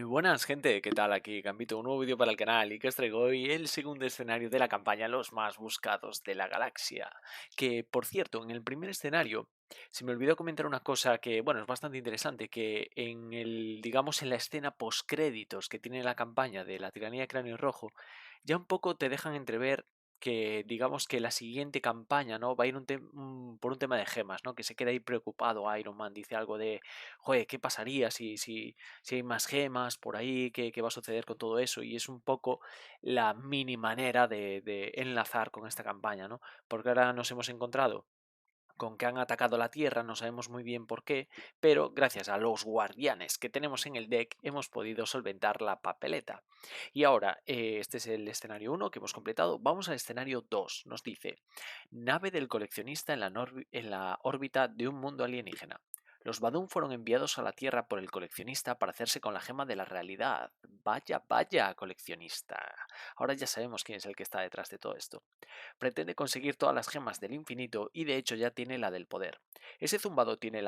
Buenas gente, ¿qué tal? Aquí Gambito, un nuevo vídeo para el canal y que os traigo hoy el segundo escenario de la campaña Los más buscados de la galaxia. Que, por cierto, en el primer escenario se me olvidó comentar una cosa que, bueno, es bastante interesante, que en el, digamos, en la escena postcréditos que tiene la campaña de la tiranía de Cráneo Rojo, ya un poco te dejan entrever que digamos que la siguiente campaña, ¿no? Va a ir por un tema de gemas, ¿no? Que se queda ahí preocupado Iron Man, dice algo de, joder, ¿qué pasaría si hay más gemas por ahí, qué va a suceder con todo eso? Y es un poco la mini manera de enlazar con esta campaña, ¿no? Porque ahora nos hemos encontrado con que han atacado la Tierra, no sabemos muy bien por qué, pero gracias a los guardianes que tenemos en el deck hemos podido solventar la papeleta. Y ahora, este es el escenario 1 que hemos completado, vamos al escenario 2. Nos dice, nave del coleccionista en la órbita de un mundo alienígena. Los Badum fueron enviados a la Tierra por el coleccionista para hacerse con la gema de la realidad. Vaya, vaya, coleccionista. Ahora ya sabemos quién es el que está detrás de todo esto. Pretende conseguir todas las gemas del infinito y de hecho ya tiene la del poder. ¿Ese zumbado tiene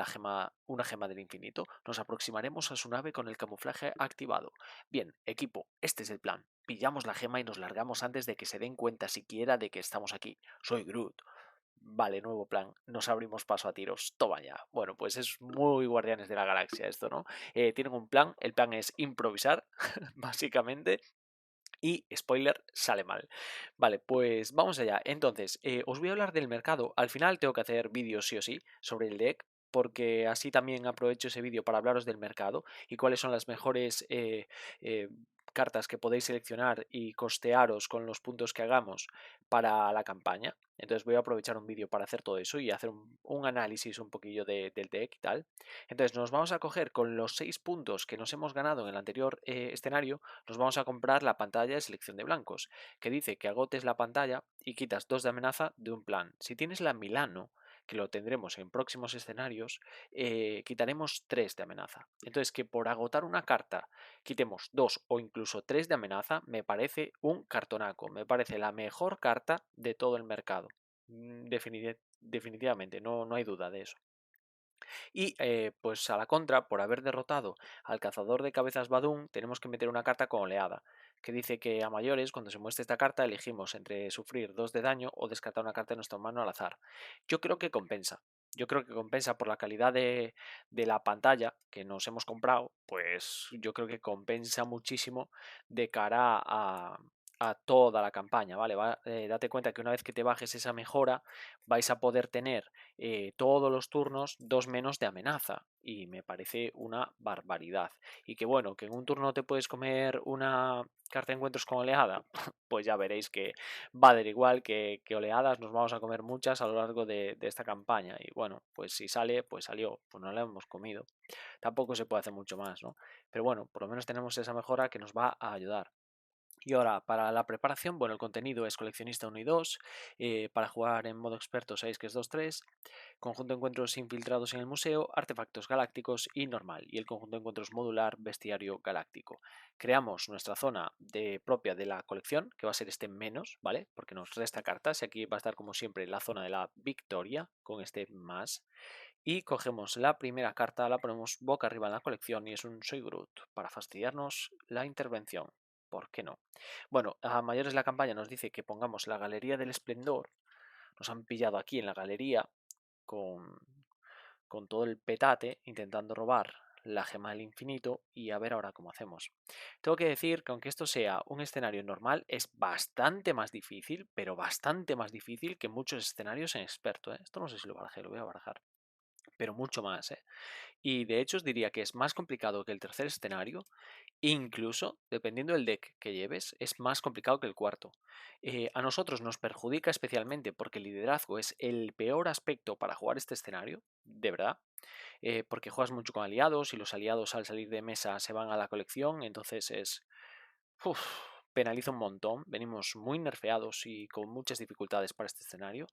una gema del infinito? Nos aproximaremos a su nave con el camuflaje activado. Bien, equipo, este es el plan. Pillamos la gema y nos largamos antes de que se den cuenta siquiera de que estamos aquí. Soy Groot. Vale, nuevo plan. Nos abrimos paso a tiros. Toma ya. Bueno, pues es muy Guardianes de la Galaxia esto, ¿no? Tienen un plan. El plan es improvisar, básicamente. Y, spoiler, sale mal. Vale, pues vamos allá. Entonces, os voy a hablar del mercado. Al final tengo que hacer vídeos sí o sí sobre el deck, porque así también aprovecho ese vídeo para hablaros del mercado y cuáles son las mejores eh, cartas que podéis seleccionar y costearos con los puntos que hagamos para la campaña. Entonces voy a aprovechar un vídeo para hacer todo eso y hacer un análisis un poquillo del deck y tal. Entonces nos vamos a coger con los 6 puntos que nos hemos ganado en el anterior escenario, nos vamos a comprar la pantalla de selección de blancos, que dice que agotes la pantalla y quitas 2 de amenaza de un plan. Si tienes la Milano, que lo tendremos en próximos escenarios, quitaremos 3 de amenaza. Entonces que por agotar una carta quitemos 2 o incluso 3 de amenaza, me parece un cartonaco, me parece la mejor carta de todo el mercado. Definitivamente, no hay duda de eso. Y pues a la contra, por haber derrotado al cazador de cabezas Badum, tenemos que meter una carta con oleada, que dice que a mayores, cuando se muestre esta carta, elegimos entre sufrir 2 de daño o descartar una carta de nuestra mano al azar. Yo creo que compensa. Yo creo que compensa por la calidad de la pantalla que nos hemos comprado, pues yo creo que compensa muchísimo de cara a toda la campaña, ¿vale? Date cuenta que una vez que te bajes esa mejora, vais a poder tener todos los turnos 2 menos de amenaza y me parece una barbaridad. Y que bueno, que en un turno te puedes comer una carta de encuentros con oleada, pues ya veréis que va a dar igual que oleadas, nos vamos a comer muchas a lo largo de esta campaña. Y bueno, pues si sale, pues salió, pues no la hemos comido. Tampoco se puede hacer mucho más, ¿no? Pero bueno, por lo menos tenemos esa mejora que nos va a ayudar. Y ahora, para la preparación, bueno, el contenido es coleccionista 1 y 2, para jugar en modo experto sabéis que es 2-3, conjunto de encuentros infiltrados en el museo, artefactos galácticos y normal, y el conjunto de encuentros modular bestiario galáctico. Creamos nuestra zona propia de la colección, que va a ser este menos, ¿vale? Porque nos resta cartas, y aquí va a estar como siempre la zona de la victoria, con este más, y cogemos la primera carta, la ponemos boca arriba en la colección y es un Soy Groot, para fastidiarnos la intervención. ¿Por qué no? Bueno, a mayores la campaña nos dice que pongamos la Galería del Esplendor. Nos han pillado aquí en la galería con, con todo el petate intentando robar la gema del infinito y a ver ahora cómo hacemos. Tengo que decir que aunque esto sea un escenario normal, es bastante más difícil, pero bastante más difícil que muchos escenarios en experto, ¿eh? Esto no sé si lo barajé, lo voy a barajar, pero mucho más, ¿eh? Y de hecho os diría que es más complicado que el tercer escenario. Incluso, dependiendo del deck que lleves, es más complicado que el cuarto. A nosotros nos perjudica especialmente porque el liderazgo es el peor aspecto para jugar este escenario, de verdad, porque juegas mucho con aliados y los aliados al salir de mesa se van a la colección, entonces uf, penaliza un montón, venimos muy nerfeados y con muchas dificultades para este escenario.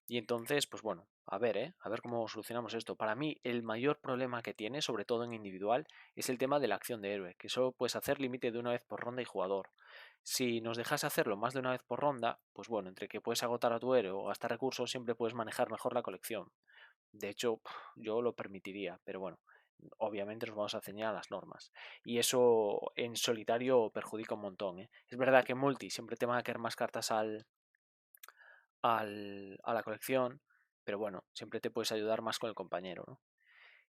Y entonces, pues bueno, a ver cómo solucionamos esto. Para mí, el mayor problema que tiene, sobre todo en individual, es el tema de la acción de héroe, que solo puedes hacer límite de una vez por ronda y jugador. Si nos dejas hacerlo más de una vez por ronda, pues bueno, entre que puedes agotar a tu héroe o gastar recursos, siempre puedes manejar mejor la colección. De hecho, yo lo permitiría, pero bueno, obviamente nos vamos a ceñir a las normas. Y eso en solitario perjudica un montón, ¿eh? Es verdad que en multi siempre te van a caer más cartas a la colección, pero bueno, siempre te puedes ayudar más con el compañero, ¿no?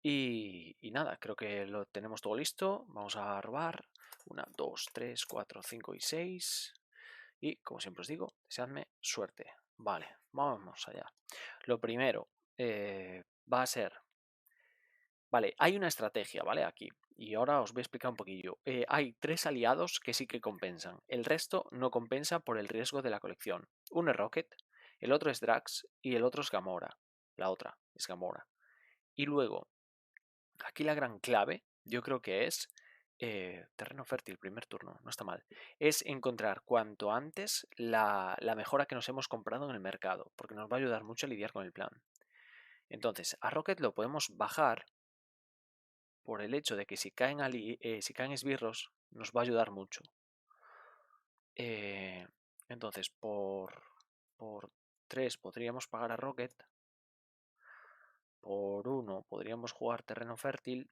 Y nada, creo que lo tenemos todo listo. Vamos a robar. 1, 2, 3, 4, 5 y 6. Y como siempre os digo, deseadme suerte. Vale, vamos allá. Lo primero va a ser... Vale, hay una estrategia, ¿vale? Aquí. Y ahora os voy a explicar un poquillo. Hay 3 aliados que sí que compensan. El resto no compensa por el riesgo de la colección. Uno es Rocket, el otro es Drax y el otro es Gamora. La otra es Gamora. Y luego, aquí la gran clave, yo creo que es terreno fértil, primer turno, no está mal. Es encontrar cuanto antes la mejora que nos hemos comprado en el mercado, porque nos va a ayudar mucho a lidiar con el plan. Entonces, a Rocket lo podemos bajar por el hecho de que si caen esbirros, nos va a ayudar mucho. Entonces, por 3 podríamos pagar a Rocket. Por 1 podríamos jugar terreno fértil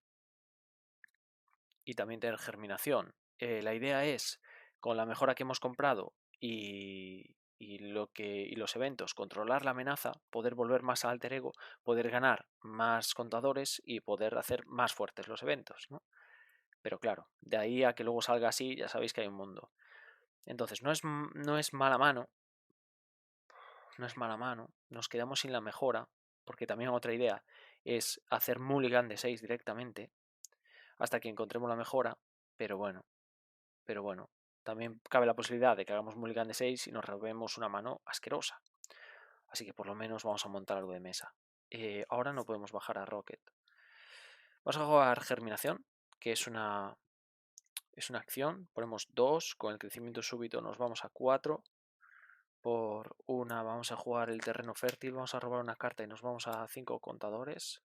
y también tener germinación. La idea es, con la mejora que hemos comprado y los eventos, controlar la amenaza, poder volver más al alter ego, poder ganar más contadores y poder hacer más fuertes los eventos, ¿no? Pero claro, de ahí a que luego salga así, ya sabéis que hay un mundo. Entonces, no es mala mano, nos quedamos sin la mejora, porque también otra idea es hacer mulligan de 6 directamente, hasta que encontremos la mejora, pero bueno, también cabe la posibilidad de que hagamos mulligan de 6 y nos robemos una mano asquerosa. Así que por lo menos vamos a montar algo de mesa. Ahora no podemos bajar a Rocket. Vamos a jugar germinación, que es una acción. Ponemos 2, con el crecimiento súbito nos vamos a 4. Por 1 vamos a jugar el terreno fértil, vamos a robar una carta y nos vamos a 5 contadores.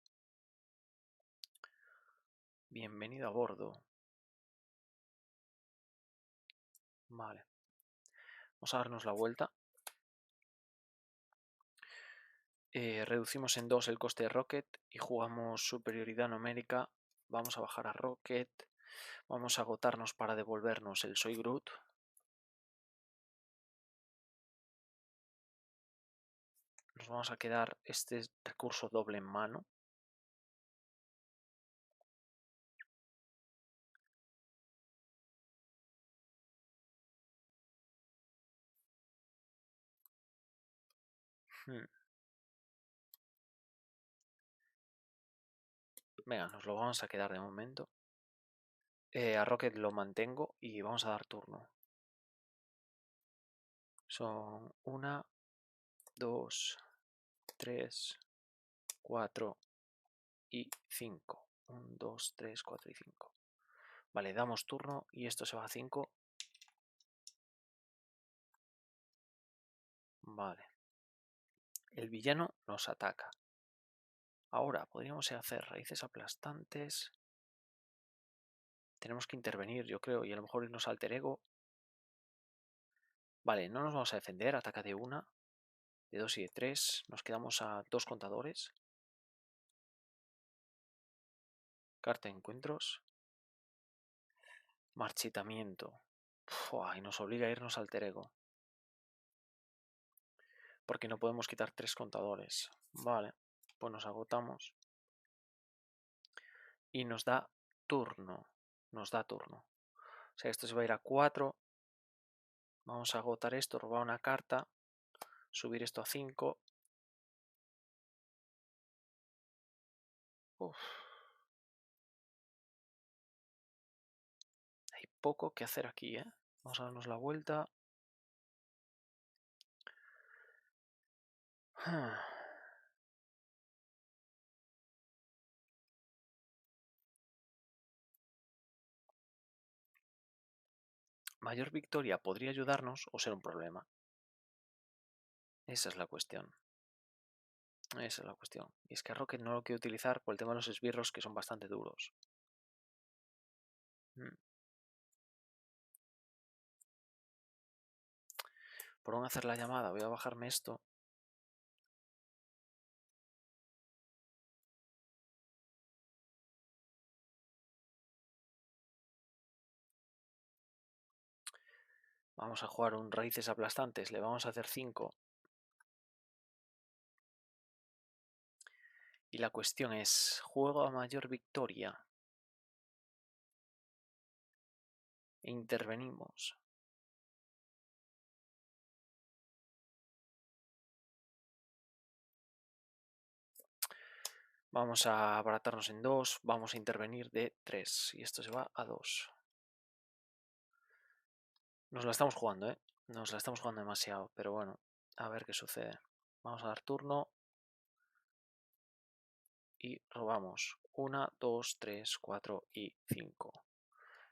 Bienvenido a bordo. Vale. Vamos a darnos la vuelta. Reducimos en 2 el coste de Rocket y jugamos superioridad numérica. Vamos a bajar a Rocket. Vamos a agotarnos para devolvernos el Soy Groot. Nos vamos a quedar este recurso doble en mano. Venga, nos lo vamos a quedar de momento. A Rocket lo mantengo y vamos a dar turno. Son 1, 2, 3, 4 y 5. 1, 2, 3, 4 y 5. Vale, damos turno y esto se va a 5. Vale. El villano nos ataca. Ahora podríamos hacer raíces aplastantes. Tenemos que intervenir, yo creo, y a lo mejor irnos al alter ego. Vale, no nos vamos a defender. Ataca de 1, de 2 y de 3. Nos quedamos a 2 contadores. Carta de encuentros. Marchitamiento. Y nos obliga a irnos al alter ego. Porque no podemos quitar 3 contadores. Vale, pues nos agotamos. Y nos da turno. Nos da turno. O sea, esto se va a ir a 4. Vamos a agotar esto, robar una carta. Subir esto a 5. Hay poco que hacer aquí, ¿eh? Vamos a darnos la vuelta. Mayor victoria podría ayudarnos o ser un problema. Esa es la cuestión. Esa es la cuestión. Y es que a Rocket no lo quiero utilizar por el tema de los esbirros, que son bastante duros. Por no hacer la llamada, voy a bajarme esto. Vamos a jugar un raíces aplastantes, le vamos a hacer 5. Y la cuestión es, juego a mayor victoria. Intervenimos. Vamos a abaratarnos en 2, vamos a intervenir de 3 y esto se va a 2. Nos la estamos jugando, ¿eh? Nos la estamos jugando demasiado, pero bueno, a ver qué sucede. Vamos a dar turno y robamos 1, 2, 3, 4 y 5.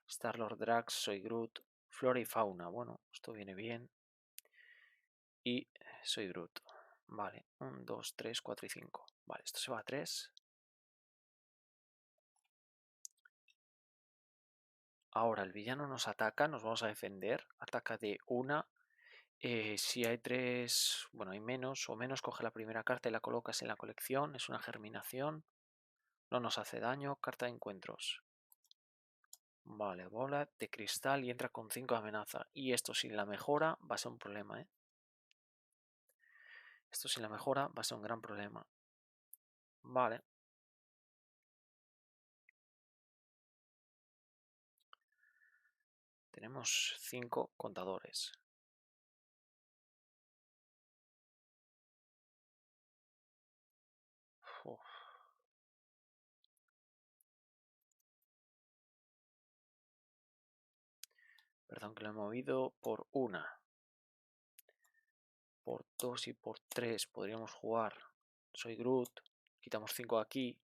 Starlord Drax, soy Groot, Flora y Fauna. Bueno, esto viene bien. Y soy Groot. Vale, 1, 2, 3, 4 y 5. Vale, esto se va a 3. Ahora el villano nos ataca, nos vamos a defender. Ataca de 1. Si hay 3, bueno, hay menos o menos, coge la primera carta y la colocas en la colección. Es una germinación. No nos hace daño. Carta de encuentros. Vale, bola de cristal y entra con 5 de amenaza. Y esto sin la mejora va a ser un problema, ¿eh? Esto sin la mejora va a ser un gran problema. Vale. Tenemos 5 contadores. Uf. Perdón que lo he movido por 1. Por 2 y por 3 podríamos jugar. Soy Groot. Quitamos 5 aquí.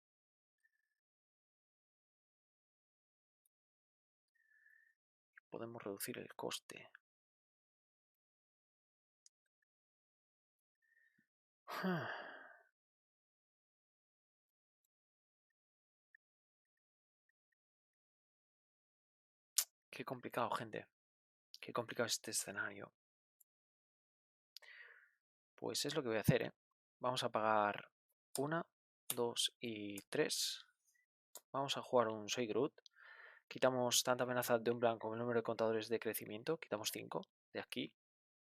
Podemos reducir el coste. Qué complicado, gente. Qué complicado este escenario. Pues es lo que voy a hacer, ¿eh? Vamos a pagar 1, 2 y 3. Vamos a jugar un Soy Groot. Quitamos tanta amenaza de un blanco como el número de contadores de crecimiento. Quitamos 5 de aquí.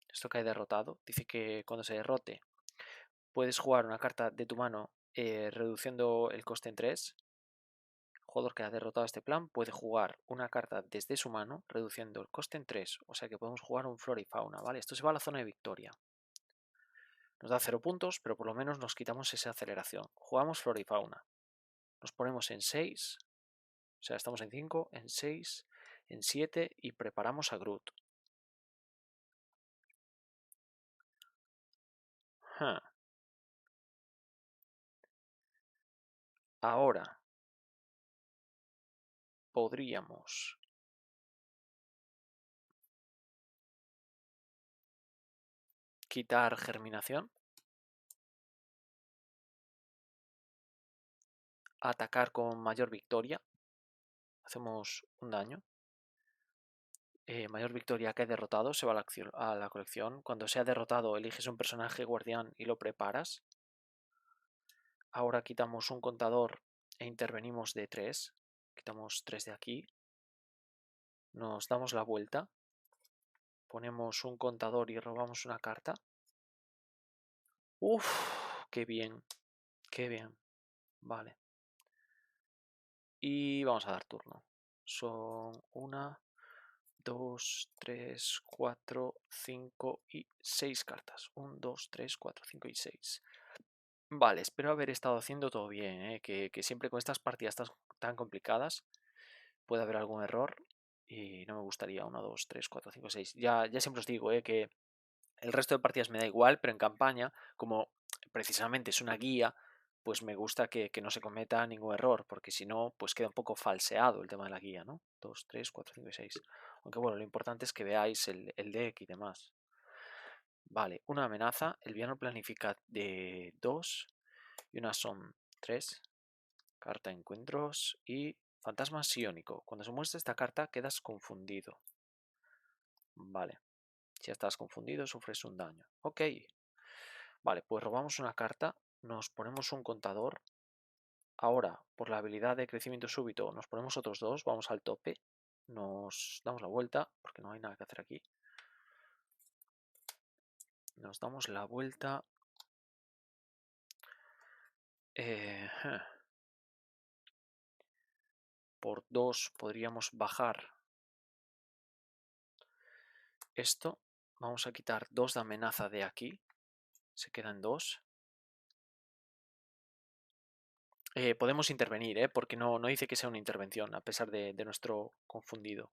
Esto cae derrotado. Dice que cuando se derrote puedes jugar una carta de tu mano reduciendo el coste en 3. El jugador que ha derrotado este plan puede jugar una carta desde su mano reduciendo el coste en 3. O sea que podemos jugar un Flora y Fauna, ¿vale? Esto se va a la zona de victoria. Nos da 0 puntos, pero por lo menos nos quitamos esa aceleración. Jugamos Flora y Fauna. Nos ponemos en 6. O sea, estamos en 5, en 6, en 7 y preparamos a Groot. Ahora podríamos quitar germinación, atacar con mayor victoria, hacemos un daño. Mayor victoria que derrotado se va a la colección. Cuando sea derrotado eliges un personaje guardián y lo preparas. Ahora quitamos un contador e intervenimos de 3. Quitamos 3 de aquí. Nos damos la vuelta. Ponemos un contador y robamos una carta. Uf, qué bien. Qué bien. Vale. Y vamos a dar turno. Son 1, 2, 3, 4, 5 y 6 cartas. 1, 2, 3, 4, 5 y 6. Vale, espero haber estado haciendo todo bien, ¿eh? Que siempre con estas partidas tan complicadas puede haber algún error y no me gustaría. 1, 2, 3, 4, 5, 6. Ya siempre os digo, que el resto de partidas me da igual, pero en campaña, como precisamente es una guía, pues me gusta que no se cometa ningún error, porque si no, pues queda un poco falseado el tema de la guía, ¿no? 2, 3, 4, 5 y 6. Aunque bueno, lo importante es que veáis el deck y demás. Vale, una amenaza. El villano planifica de 2 y una son 3. Carta de encuentros y fantasma psiónico. Cuando se muestra esta carta quedas confundido. Vale. Si estás confundido, sufres un daño. Ok. Vale, pues robamos una carta, nos ponemos un contador. Ahora, por la habilidad de crecimiento súbito, nos ponemos otros 2, vamos al tope. Nos damos la vuelta, porque no hay nada que hacer aquí. Nos damos la vuelta. Por 2 podríamos bajar esto. Vamos a quitar 2 de amenaza de aquí. Se quedan 2. Podemos intervenir, porque no dice que sea una intervención, a pesar de nuestro confundido.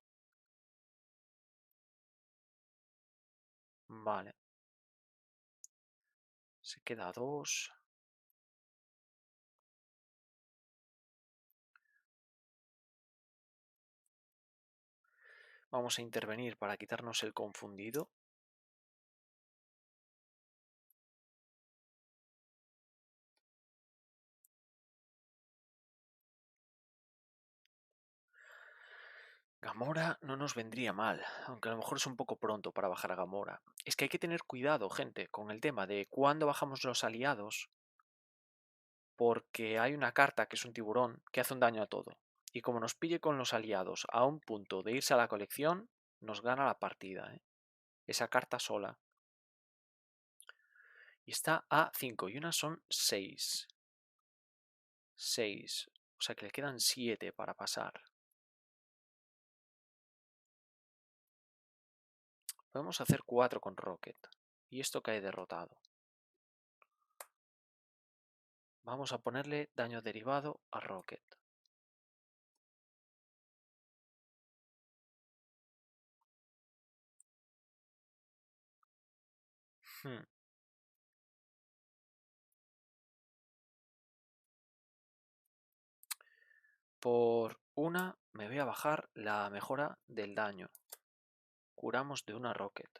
Vale. Se queda 2. Vamos a intervenir para quitarnos el confundido. Gamora no nos vendría mal, aunque a lo mejor es un poco pronto para bajar a Gamora. Es que hay que tener cuidado, gente, con el tema de cuándo bajamos los aliados, porque hay una carta que es un tiburón que hace un daño a todo. Y como nos pille con los aliados a un punto de irse a la colección, nos gana la partida, esa carta sola. Y está a 5 y unas son 6. 6. O sea que le quedan 7 para pasar. Podemos hacer 4 con Rocket. Y esto cae derrotado. Vamos a ponerle daño derivado a Rocket. Por una me voy a bajar la mejora del daño. Curamos de una Rocket.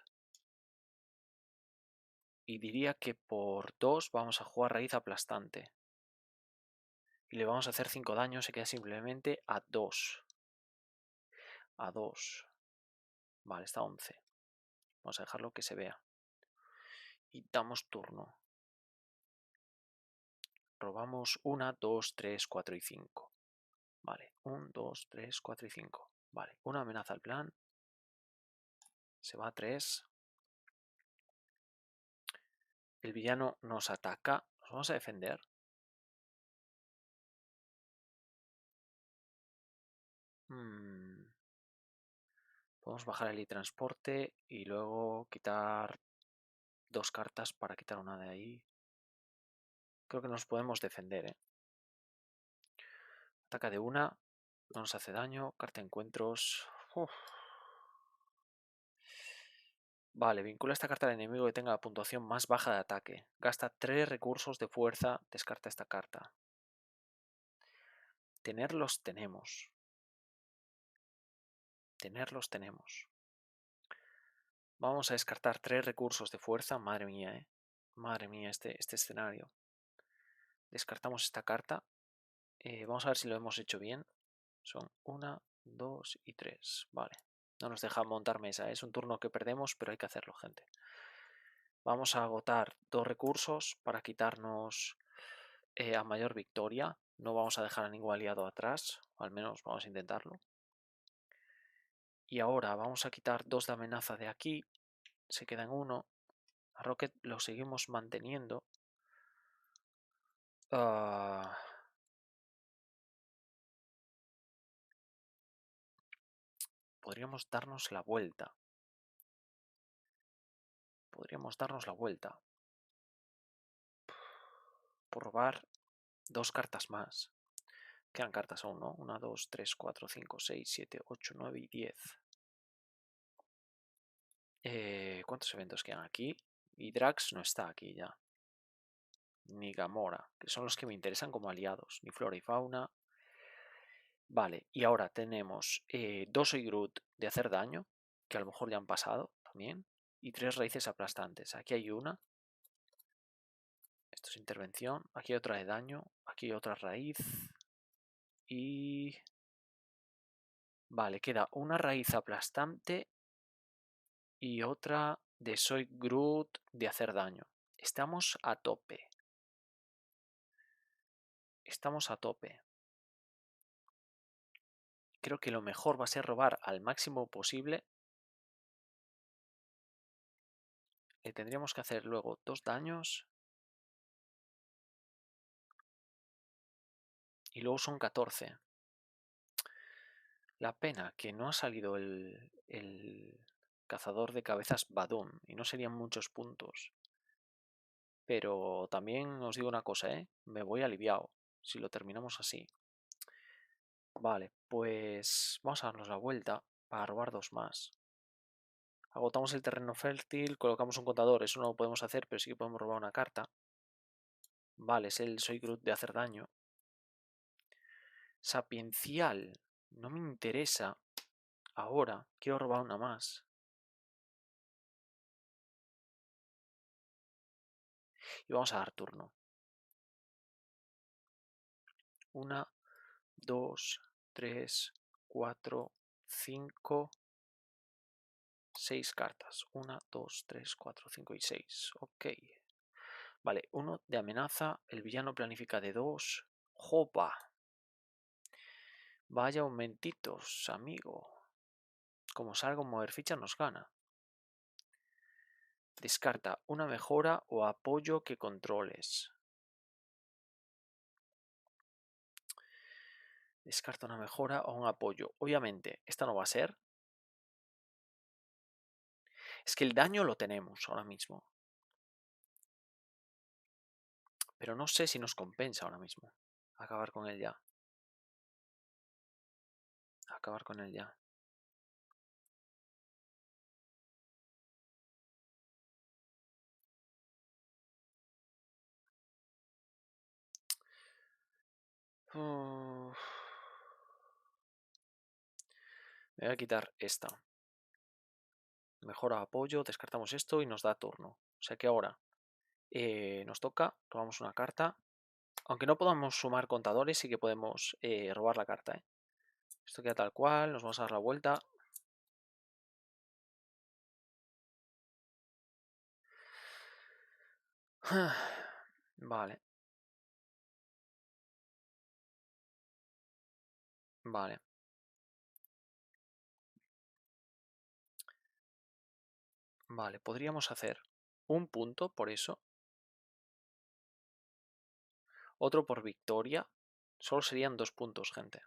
Y diría que por 2 vamos a jugar raíz aplastante. Y le vamos a hacer 5 daños, se queda simplemente a 2. A 2. Vale, está 11. Vamos a dejarlo que se vea. Y damos turno. Robamos 1, 2, 3, 4 y 5. Vale, 1, 2, 3, 4 y 5. Vale, una amenaza al plan. Se va a 3. El villano nos ataca. Nos vamos a defender. Podemos bajar el transporte y luego quitar 2 cartas para quitar una de ahí. Creo que nos podemos defender, Ataca de una. No nos hace daño. Carta encuentros. Uf. Vale, vincula esta carta al enemigo que tenga la puntuación más baja de ataque. Gasta 3 recursos de fuerza. Descarta esta carta. Tenerlos tenemos. Tenerlos tenemos. Vamos a descartar 3 recursos de fuerza. Madre mía, Madre mía, este escenario. Descartamos esta carta. Vamos a ver si lo hemos hecho bien. Son 1, 2 y 3. Vale. No nos deja montar mesa. Es un turno que perdemos, pero hay que hacerlo, gente. Vamos a agotar 2 recursos para quitarnos a mayor victoria. No vamos a dejar a ningún aliado atrás. O al menos vamos a intentarlo. Y ahora vamos a quitar 2 de amenaza de aquí. Se queda en 1. A Rocket lo seguimos manteniendo. Podríamos darnos la vuelta. Por robar 2 cartas más. Quedan cartas aún, ¿no? 1, 2, 3, 4, 5, 6, 7, 8, 9 y 10. ¿Cuántos eventos quedan aquí? Y Drax no está aquí ya. Ni Gamora, que son los que me interesan como aliados. Ni Flora y Fauna. Vale, y ahora tenemos 2 Soy Groot de hacer daño, que a lo mejor ya han pasado también. Y 3 raíces aplastantes. Aquí hay una. Esto es intervención. Aquí hay otra de daño. Aquí hay otra raíz. Y... Vale, queda una raíz aplastante y otra de Soy Groot de hacer daño. Estamos a tope. Estamos a tope. Creo que lo mejor va a ser robar al máximo posible Le tendríamos que hacer luego 2 daños. Y luego son 14. La pena que no ha salido el cazador de cabezas Badum. Y no serían muchos puntos. Pero también os digo una cosa, ¿eh? Me voy aliviado si lo terminamos así. Vale, pues vamos a darnos la vuelta para robar 2 más. Agotamos el terreno fértil, colocamos un contador. Eso no lo podemos hacer, pero sí que podemos robar una carta. Vale, es el Soy Groot de hacer daño. Sapiencial. No me interesa. Ahora quiero robar una más. Y vamos a dar turno. 1, 2, 3, 4, 5, 6 cartas. 1, 2, 3, 4, 5 y 6. Ok. Vale, 1 de amenaza. El villano planifica de 2. ¡Jopa! Vaya aumentitos, amigo. Como salga un mover ficha nos gana. Descarta una mejora o apoyo que controles. Descarta una mejora o un apoyo. Obviamente, esta no va a ser. Es que el daño lo tenemos ahora mismo. Pero no sé si nos compensa ahora mismo. Acabar con él ya. Acabar con él ya. Uf. Me voy a quitar esta. Mejora apoyo, descartamos esto y nos da turno. O sea que ahora nos toca, robamos una carta. Aunque no podamos sumar contadores, sí que podemos robar la carta. Esto queda tal cual, nos vamos a dar la vuelta. Vale. Vale. Vale, podríamos hacer un punto por eso. Otro por victoria. Solo serían 2 puntos, gente.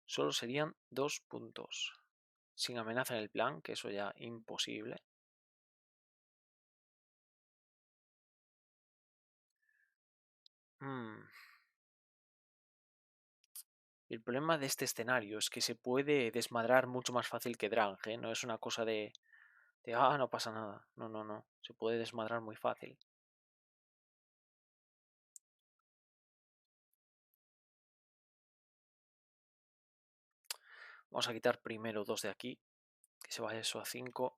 Solo serían 2 puntos. Sin amenaza en el plan, que eso ya imposible. El problema de este escenario es que se puede desmadrar mucho más fácil que Drang, ¿eh? No es una cosa de no pasa nada. No, no, no. Se puede desmadrar muy fácil. Vamos a quitar primero 2 de aquí. Que se vaya eso a 5.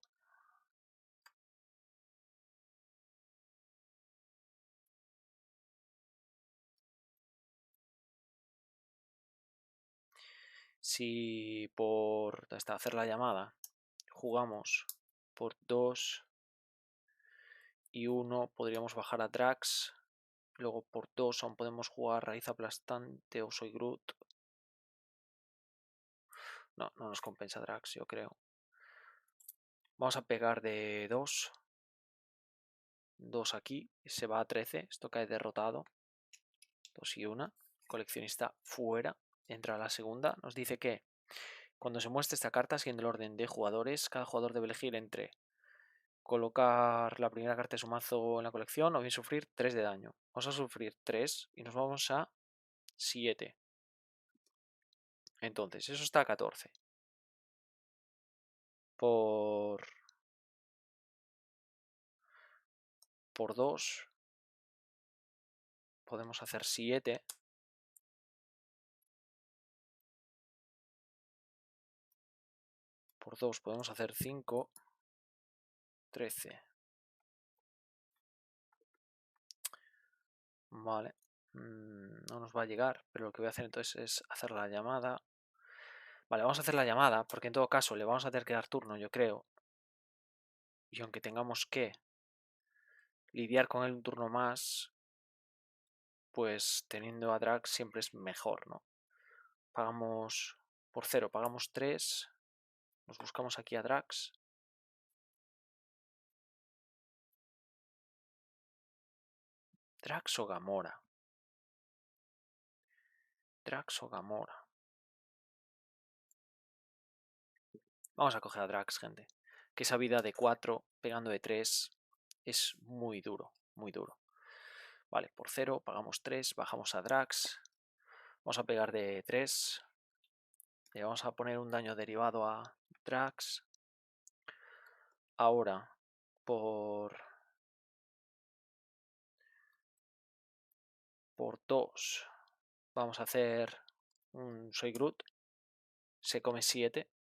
Si por hasta hacer la llamada jugamos por 2 y 1, podríamos bajar a Drax. Luego por 2 aún podemos jugar raíz aplastante o Soy Groot. No, no nos compensa Drax, yo creo. Vamos a pegar de 2. 2 aquí. Se va a 13. Esto cae derrotado. 2 y 1. Coleccionista fuera. Entra a la segunda. Nos dice que cuando se muestre esta carta, siguiendo el orden de jugadores, cada jugador debe elegir entre colocar la primera carta de su mazo en la colección o bien sufrir 3 de daño. Vamos a sufrir 3 y nos vamos a 7. Entonces, eso está a 14. Por 2 podemos hacer 7. Por 2 podemos hacer 5. 13. Vale. No nos va a llegar, pero lo que voy a hacer entonces es hacer la llamada. Vale, vamos a hacer la llamada, porque en todo caso le vamos a tener que dar turno, yo creo. Y aunque tengamos que lidiar con él un turno más, pues teniendo a Drax siempre es mejor, ¿no? Pagamos por 0, pagamos 3. Nos buscamos aquí a Drax. Drax o Gamora. Drax o Gamora. Vamos a coger a Drax, gente. Que esa vida de 4 pegando de 3 es muy duro, muy duro. Vale, por 0 pagamos 3, bajamos a Drax. Vamos a pegar de 3. Le vamos a poner un daño derivado a Drax. Ahora, por 2, vamos a hacer un Soy Groot. Se come 7.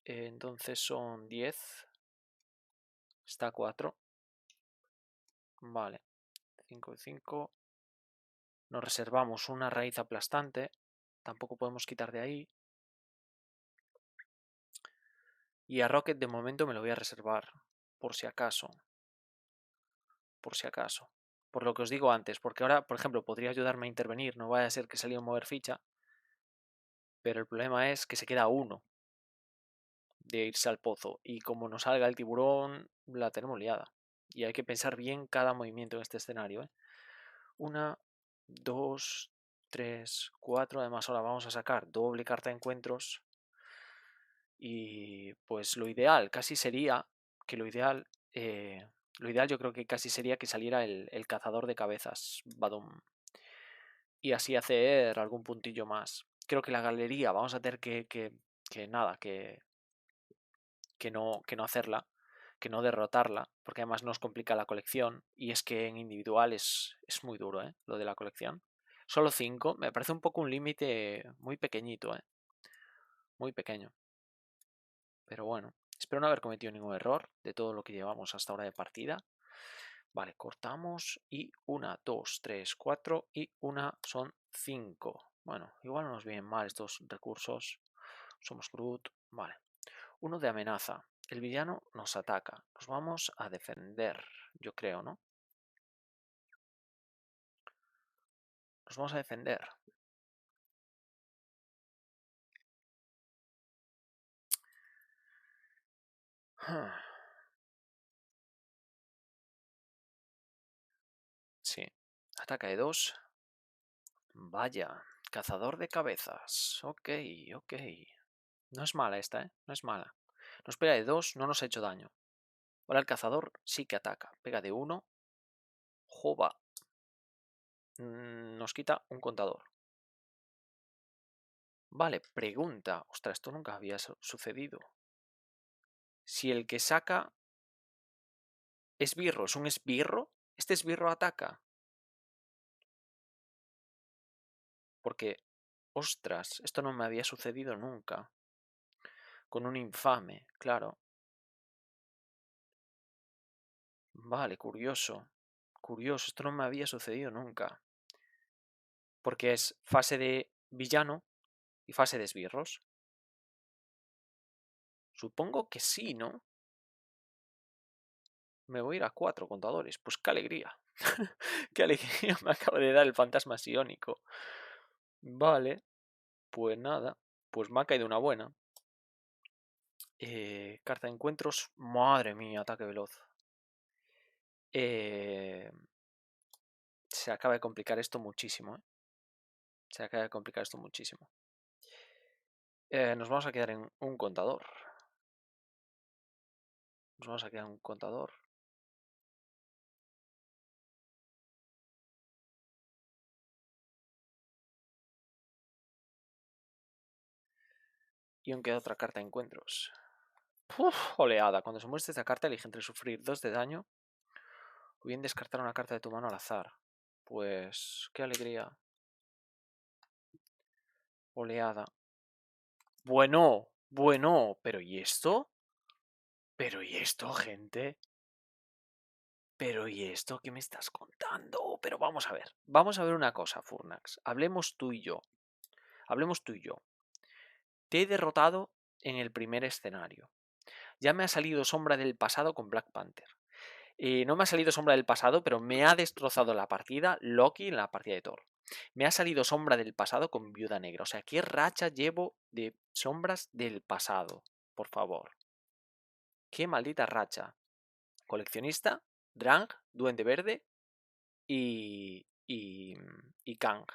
Entonces son 10. Está 4. Vale. 5 y 5. Nos reservamos una raíz aplastante. Tampoco podemos quitar de ahí. Y a Rocket de momento me lo voy a reservar. Por si acaso. Por si acaso. Por lo que os digo antes. Porque ahora, por ejemplo, podría ayudarme a intervenir. No vaya a ser que salga a mover ficha. Pero el problema es que se queda uno de irse al pozo. Y como no salga el tiburón, la tenemos liada. Y hay que pensar bien cada movimiento en este escenario. 1, 2, 3, 4. Además ahora vamos a sacar doble carta de encuentros. Y pues lo ideal casi sería que lo ideal yo creo que casi sería que saliera el cazador de cabezas, Badum. Y así hacer algún puntillo más. Creo que la galería vamos a tener que no hacerla, que no derrotarla, porque además nos complica la colección. Y es que en individual es muy duro, lo de la colección. Solo 5, me parece un poco un límite muy pequeñito, muy pequeño. Pero bueno, espero no haber cometido ningún error de todo lo que llevamos hasta ahora de partida. Vale, cortamos y 1, 2, 3, 4 y 1 son 5. Bueno, igual no nos vienen mal estos recursos. Somos Groot. Vale. 1 de amenaza. El villano nos ataca. Nos vamos a defender, yo creo, ¿no? Nos vamos a defender. Sí. Ataca de 2. Vaya. Cazador de cabezas. Ok, ok. No es mala esta, ¿eh? No es mala. Nos pega de 2, no nos ha hecho daño. Ahora el cazador sí que ataca. Pega de 1. Jova. Nos quita un contador. Vale, pregunta. Ostras, esto nunca había sucedido. Si el que saca esbirro es un esbirro, ¿este esbirro ataca? Porque, ostras, esto no me había sucedido nunca. Con un infame, claro. Vale, curioso. Curioso, esto no me había sucedido nunca. Porque es fase de villano y fase de esbirros. Supongo que sí, ¿no? Me voy a ir a 4 contadores. Pues qué alegría. Qué alegría me acaba de dar el fantasma psiónico. Vale. Pues nada. Pues me ha caído una buena. Carta de encuentros. Madre mía, ataque veloz. Se acaba de complicar esto muchísimo. Se acaba de complicar esto muchísimo. Nos vamos a quedar en un contador. Nos vamos a quedar en un contador. Y aún queda otra carta de encuentros. Uf, oleada. Cuando se muestre esta carta, elige entre sufrir 2 de daño o bien descartar una carta de tu mano al azar. Pues qué alegría. Oleada. Bueno, bueno. ¿Pero y esto? ¿Pero y esto, gente? ¿Pero y esto qué me estás contando? Pero vamos a ver. Vamos a ver una cosa, Furnax. Hablemos tú y yo. Hablemos tú y yo. Te he derrotado en el primer escenario. Ya me ha salido Sombra del Pasado con Black Panther. No me ha salido Sombra del Pasado, pero me ha destrozado la partida Loki en la partida de Thor. Me ha salido Sombra del Pasado con Viuda Negra. O sea, ¿qué racha llevo de sombras del pasado? Por favor. Qué maldita racha. Coleccionista, Drang, Duende Verde y Kang.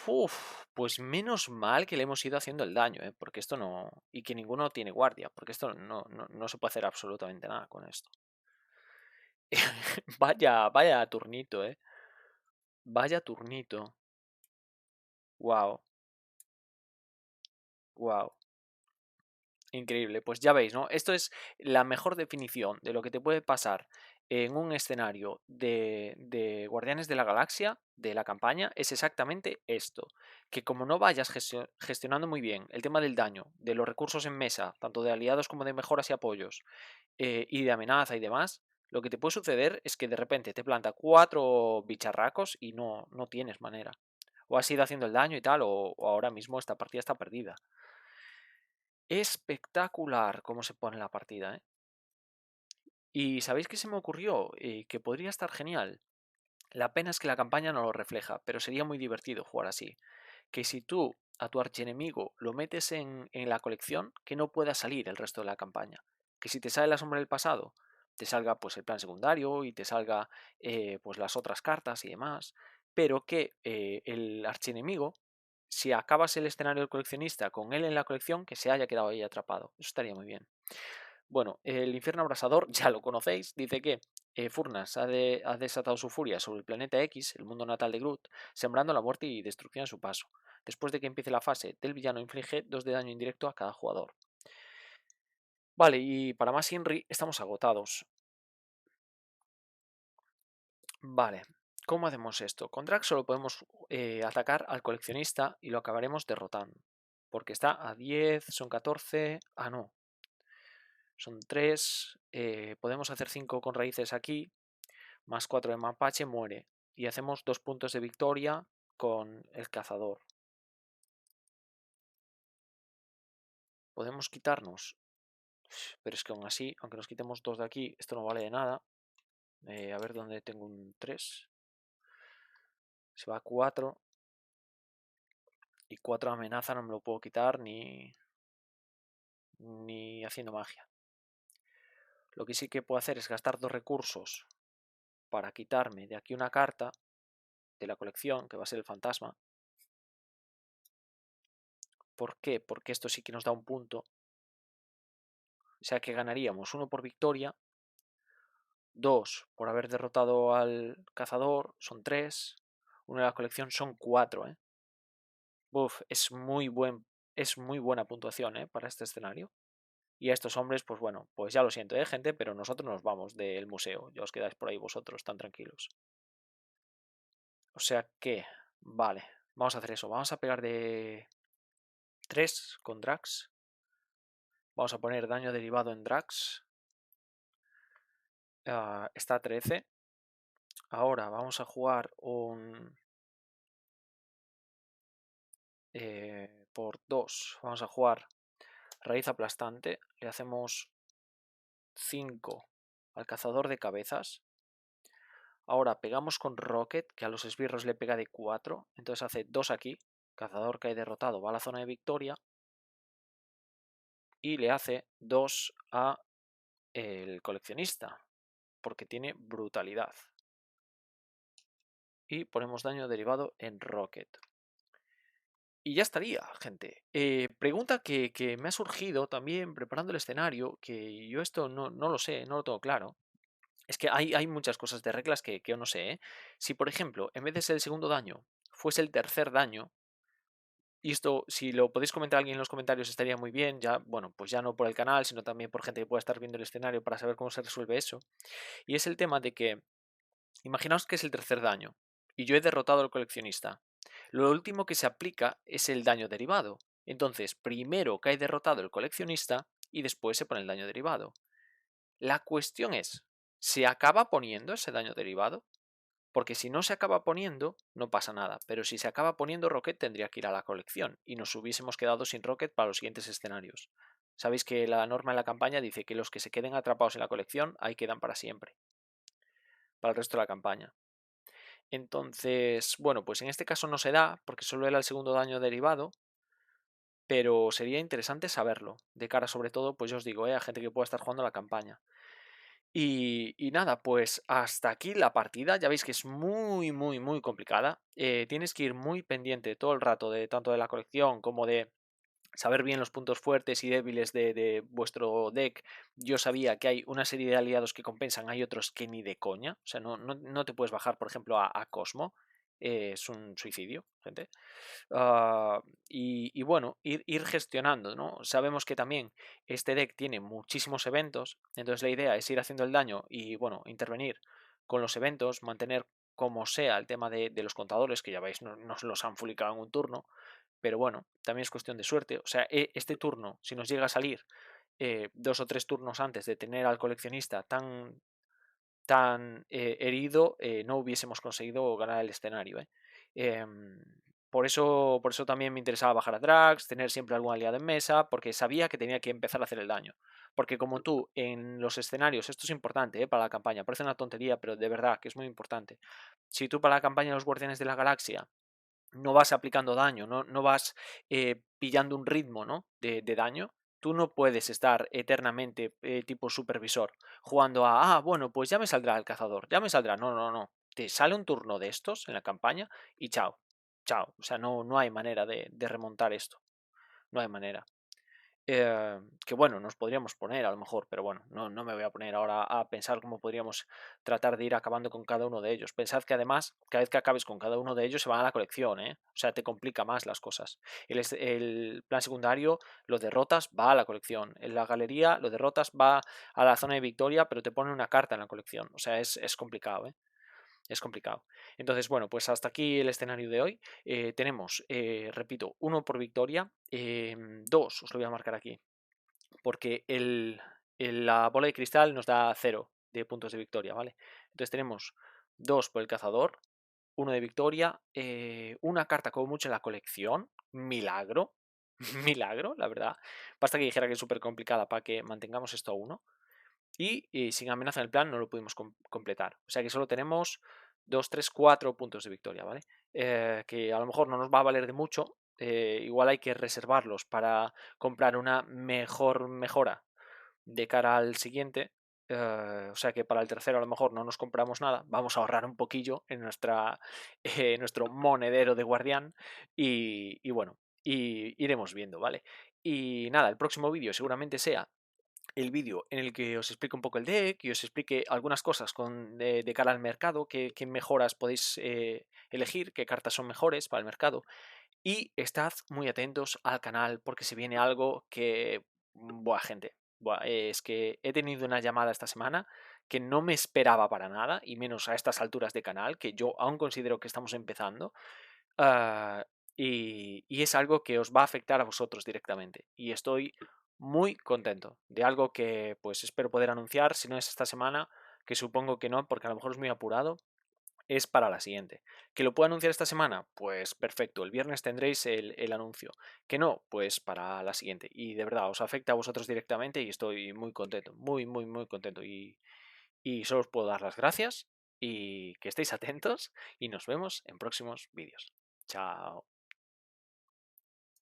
Uf, pues menos mal que le hemos ido haciendo el daño, ¿eh? Porque esto no... Y que ninguno tiene guardia, porque esto no se puede hacer absolutamente nada con esto. Vaya turnito, ¿eh? Vaya turnito. Wow, wow. Increíble, pues ya veis, ¿no? Esto es la mejor definición de lo que te puede pasar en un escenario de Guardianes de la Galaxia, de la campaña, es exactamente esto, que como no vayas gestionando muy bien el tema del daño, de los recursos en mesa, tanto de aliados como de mejoras y apoyos, y de amenaza y demás, lo que te puede suceder es que de repente te planta 4 bicharracos y no tienes manera. O has ido haciendo el daño y tal, o ahora mismo esta partida está perdida. Espectacular cómo se pone la partida, ¿eh? ¿Y sabéis qué se me ocurrió? Que podría estar genial. La pena es que la campaña no lo refleja, pero sería muy divertido jugar así. Que si tú a tu archienemigo lo metes en la colección, que no pueda salir el resto de la campaña. Que si te sale la sombra del pasado, te salga pues el plan secundario y te salga pues las otras cartas y demás. Pero que el archienemigo, si acabas el escenario del coleccionista con él en la colección, que se haya quedado ahí atrapado. Eso estaría muy bien. Bueno, el infierno abrasador, ya lo conocéis, dice que Furnas ha desatado su furia sobre el planeta X, el mundo natal de Groot, sembrando la muerte y destrucción a su paso. Después de que empiece la fase del villano, inflige 2 de daño indirecto a cada jugador. Vale, y para más Inri, estamos agotados. Vale, ¿cómo hacemos esto? Con Drax solo podemos atacar al coleccionista y lo acabaremos derrotando. Porque está a 10, son 14... Ah, no, son 3. Podemos hacer 5 con raíces aquí. Más 4 de mapache, muere. Y hacemos 2 puntos de victoria con el cazador. Podemos quitarnos. Pero es que aún así, aunque nos quitemos 2 de aquí, esto no vale de nada. A ver dónde tengo un 3. Se va a 4. Y 4 amenaza, no me lo puedo quitar ni haciendo magia. Lo que sí que puedo hacer es gastar 2 recursos para quitarme de aquí una carta de la colección, que va a ser el fantasma. ¿Por qué? Porque esto sí que nos da un punto. O sea que ganaríamos 1 por victoria, 2 por haber derrotado al cazador, son 3. 1 de la colección son 4, ¿eh? Uf, es muy buena puntuación, ¿eh? Para este escenario. Y a estos hombres, pues bueno, pues ya lo siento, gente, pero nosotros nos vamos del museo. Ya os quedáis por ahí vosotros, tan tranquilos. O sea que, vale, vamos a hacer eso. Vamos a pegar de 3 con Drax. Vamos a poner daño derivado en Drax. Está a 13. Ahora vamos a jugar un... por 2. Vamos a jugar raíz aplastante. Le hacemos 5 al cazador de cabezas. Ahora pegamos con Rocket, que a los esbirros le pega de 4. Entonces hace 2 aquí. Cazador que hay derrotado va a la zona de victoria. Y le hace 2 a el coleccionista, porque tiene brutalidad. Y ponemos daño derivado en Rocket. Y ya estaría, gente. Pregunta que me ha surgido también preparando el escenario, que yo esto no lo sé, no lo tengo claro. Es que hay muchas cosas de reglas que yo no sé, ¿eh? Si, por ejemplo, en vez de ser el segundo daño, fuese el tercer daño, y esto, si lo podéis comentar alguien en los comentarios, estaría muy bien, ya, bueno, pues ya no por el canal, sino también por gente que pueda estar viendo el escenario para saber cómo se resuelve eso. Y es el tema de que, imaginaos que es el tercer daño, y yo he derrotado al coleccionista. Lo último que se aplica es el daño derivado. Entonces, primero cae derrotado el coleccionista y después se pone el daño derivado. La cuestión es, ¿se acaba poniendo ese daño derivado? Porque si no se acaba poniendo, no pasa nada. Pero si se acaba poniendo, Rocket tendría que ir a la colección y nos hubiésemos quedado sin Rocket para los siguientes escenarios. Sabéis que la norma en la campaña dice que los que se queden atrapados en la colección ahí quedan para siempre, para el resto de la campaña. Entonces, bueno, pues en este caso no se da porque solo era el segundo daño derivado, pero sería interesante saberlo, de cara sobre todo, pues yo os digo, a gente que pueda estar jugando la campaña. Y nada, pues hasta aquí la partida. Ya veis que es muy, muy, muy complicada. Tienes que ir muy pendiente todo el rato de tanto de la colección como de saber bien los puntos fuertes y débiles de vuestro deck. Yo sabía que hay una serie de aliados que compensan, hay otros que ni de coña. O sea, no te puedes bajar, por ejemplo, a Cosmo. Es un suicidio, gente. Ah, y bueno, ir gestionando, ¿no? Sabemos que también este deck tiene muchísimos eventos, entonces la idea es ir haciendo el daño y, bueno, intervenir con los eventos, mantener como sea el tema de los contadores, que ya veis, no se los han fulicado en un turno, pero bueno, también es cuestión de suerte. O sea, este turno, si nos llega a salir 2 o 3 turnos antes de tener al coleccionista tan herido, no hubiésemos conseguido ganar el escenario. Em, por eso también me interesaba bajar a Drax, tener siempre algún aliado en mesa, porque sabía que tenía que empezar a hacer el daño. Porque como tú, en los escenarios, esto es importante para la campaña, parece una tontería, pero de verdad que es muy importante. Si tú para la campaña de los Guardianes de la Galaxia no vas aplicando daño, no vas pillando un ritmo, ¿no? de daño, tú no puedes estar eternamente tipo supervisor jugando bueno, pues ya me saldrá el cazador, ya me saldrá. No. Te sale un turno de estos en la campaña y chao, chao. O sea, no hay manera de remontar esto. No hay manera. Que bueno, nos podríamos poner a lo mejor, pero bueno, no me voy a poner ahora a pensar cómo podríamos tratar de ir acabando con cada uno de ellos. Pensad que además, cada vez que acabes con cada uno de ellos se van a la colección, ¿eh? O sea, te complica más las cosas. El plan secundario lo derrotas, va a la colección. En la galería lo derrotas, va a la zona de victoria, pero te pone una carta en la colección. O sea, es complicado, ¿eh? Es complicado. Entonces, bueno, pues hasta aquí el escenario de hoy. Tenemos, repito, 1 por victoria, 2, os lo voy a marcar aquí, porque la bola de cristal nos da 0 de puntos de victoria, ¿vale? Entonces tenemos 2 por el cazador, 1 de victoria, una carta como mucho en la colección, milagro, milagro, la verdad. Basta que dijera que es súper complicada para que mantengamos esto a 1. Y sin amenaza en el plan no lo pudimos completar. O sea que solo tenemos 2, 3, 4 puntos de victoria, ¿vale? Que a lo mejor no nos va a valer de mucho. Igual hay que reservarlos para comprar una mejor mejora de cara al siguiente. O sea que para el tercero a lo mejor no nos compramos nada. Vamos a ahorrar un poquillo en nuestro monedero de guardián. Y bueno, iremos viendo, ¿vale? Y nada, el próximo vídeo seguramente sea el vídeo en el que os explique un poco el deck y os explique algunas cosas de cara al mercado, qué mejoras podéis elegir, qué cartas son mejores para el mercado. Y estad muy atentos al canal porque se viene algo que, buah, gente, buah, es que he tenido una llamada esta semana que no me esperaba para nada, y menos a estas alturas de canal, que yo aún considero que estamos empezando. Ah, y es algo que os va a afectar a vosotros directamente. Y estoy muy contento de algo que pues espero poder anunciar, si no es esta semana, que supongo que no, porque a lo mejor es muy apurado, es para la siguiente. ¿Que lo puedo anunciar esta semana? Pues perfecto, el viernes tendréis el anuncio. ¿Que no? Pues para la siguiente. Y de verdad, os afecta a vosotros directamente y estoy muy contento, muy, muy, muy contento. Y solo os puedo dar las gracias y que estéis atentos y nos vemos en próximos vídeos. Chao.